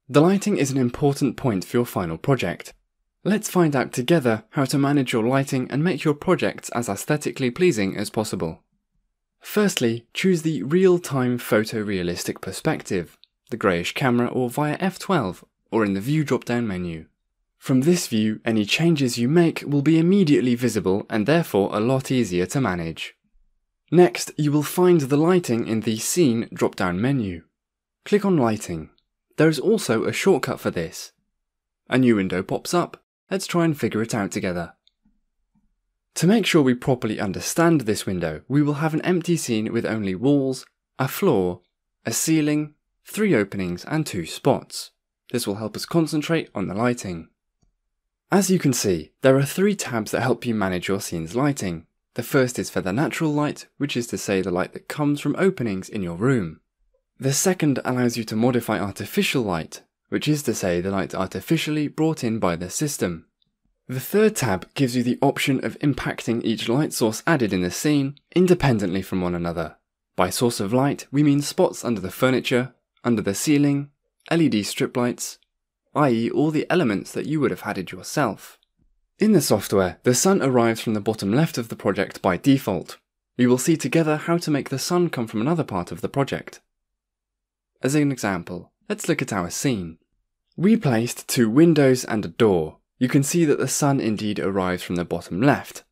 The lighting is an important point for your final project. Let's find out together how to manage your lighting and make your projects as aesthetically pleasing as possible. Firstly, choose the real-time photorealistic perspective, the greyish camera, or via F12 or in the View drop-down menu. From this view, any changes you make will be immediately visible and therefore a lot easier to manage. Next, you will find the lighting in the Scene drop-down menu. Click on Lighting. There is also a shortcut for this. A new window pops up. Let's try and figure it out together. To make sure we properly understand this window, we will have an empty scene with only walls, a floor, a ceiling, 3 openings and 2 spots. This will help us concentrate on the lighting. As you can see, there are 3 tabs that help you manage your scene's lighting. The first is for the natural light, which is to say the light that comes from openings in your room. The second allows you to modify artificial light, which is to say the light artificially brought in by the system. The third tab gives you the option of impacting each light source added in the scene independently from one another. By source of light, we mean spots under the furniture, under the ceiling, LED strip lights, i.e. all the elements that you would have added yourself. In the software, the sun arrives from the bottom left of the project by default. We will see together how to make the sun come from another part of the project. As an example, let's look at our scene. We placed 2 windows and a door. You can see that the sun indeed arrives from the bottom left.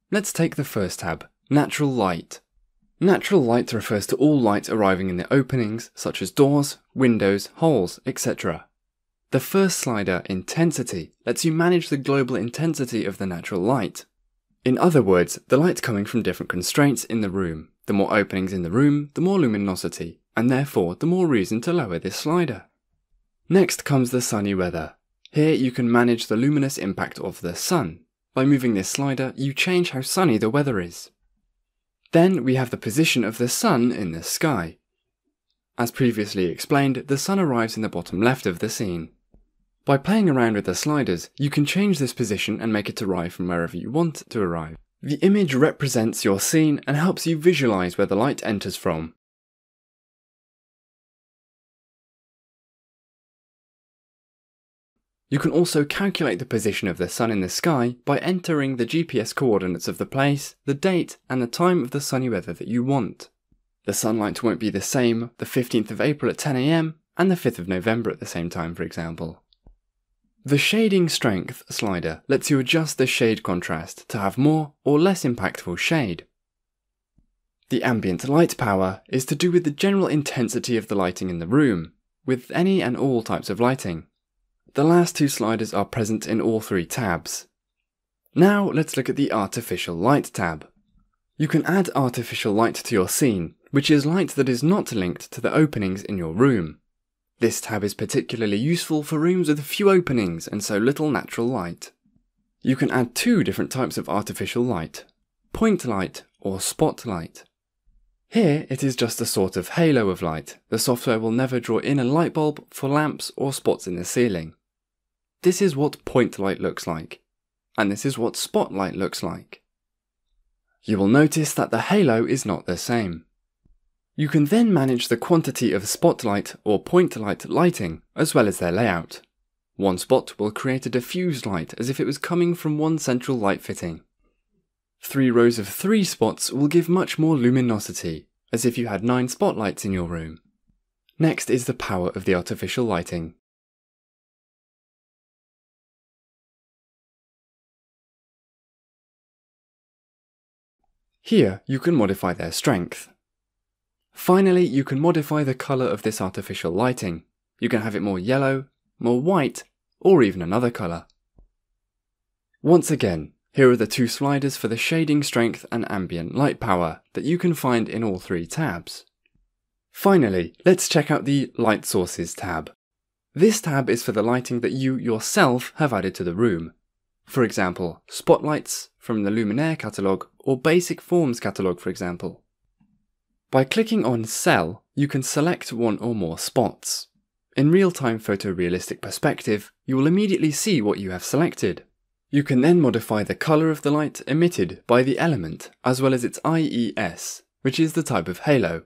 Let's take the first tab, Natural Light. Natural light refers to all light arriving in the openings, such as doors, windows, holes, etc. The first slider, Intensity, lets you manage the global intensity of the natural light. In other words, the light coming from different constraints in the room. The more openings in the room, the more luminosity, and therefore the more reason to lower this slider. Next comes the Sunny Weather. Here you can manage the luminous impact of the sun. By moving this slider, you change how sunny the weather is. Then we have the position of the sun in the sky. As previously explained, the sun arrives in the bottom left of the scene. By playing around with the sliders, you can change this position and make it arrive from wherever you want it to arrive. The image represents your scene and helps you visualize where the light enters from. You can also calculate the position of the sun in the sky by entering the GPS coordinates of the place, the date, and the time of the sunny weather that you want. The sunlight won't be the same the 15th of April at 10 AM and the 5th of November at the same time, for example. The Shading Strength slider lets you adjust the shade contrast to have more or less impactful shade. The Ambient Light Power is to do with the general intensity of the lighting in the room, with any and all types of lighting. The last 2 sliders are present in all 3 tabs. Now let's look at the Artificial Light tab. You can add artificial light to your scene, which is light that is not linked to the openings in your room. This tab is particularly useful for rooms with few openings and so little natural light. You can add 2 different types of artificial light, point light or spotlight. Here it is just a sort of halo of light. The software will never draw in a light bulb for lamps or spots in the ceiling. This is what point light looks like, and this is what spotlight looks like. You will notice that the halo is not the same. You can then manage the quantity of spotlight or point light lighting, as well as their layout. One spot will create a diffused light as if it was coming from one central light fitting. 3 rows of 3 spots will give much more luminosity, as if you had 9 spotlights in your room. Next is the power of the artificial lighting. Here you can modify their strength. Finally, you can modify the colour of this artificial lighting. You can have it more yellow, more white, or even another colour. Once again, here are the 2 sliders for the Shading Strength and Ambient Light Power that you can find in all 3 tabs. Finally, let's check out the Light Sources tab. This tab is for the lighting that you yourself have added to the room. For example, spotlights from the Luminaire catalogue or Basic Forms catalogue, for example. By clicking on Cell, you can select 1 or more spots. In real-time photorealistic perspective, you will immediately see what you have selected. You can then modify the colour of the light emitted by the element, as well as its IES, which is the type of halo.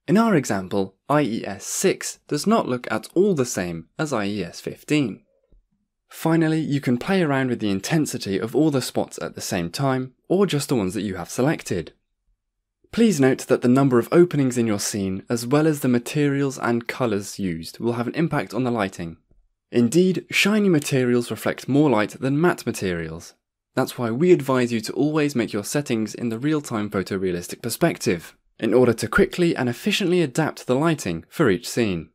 In our example, IES 6 does not look at all the same as IES 15. Finally, you can play around with the intensity of all the spots at the same time, or just the ones that you have selected. Please note that the number of openings in your scene, as well as the materials and colours used, will have an impact on the lighting. Indeed, shiny materials reflect more light than matte materials. That's why we advise you to always make your settings in the real-time photorealistic perspective, in order to quickly and efficiently adapt the lighting for each scene.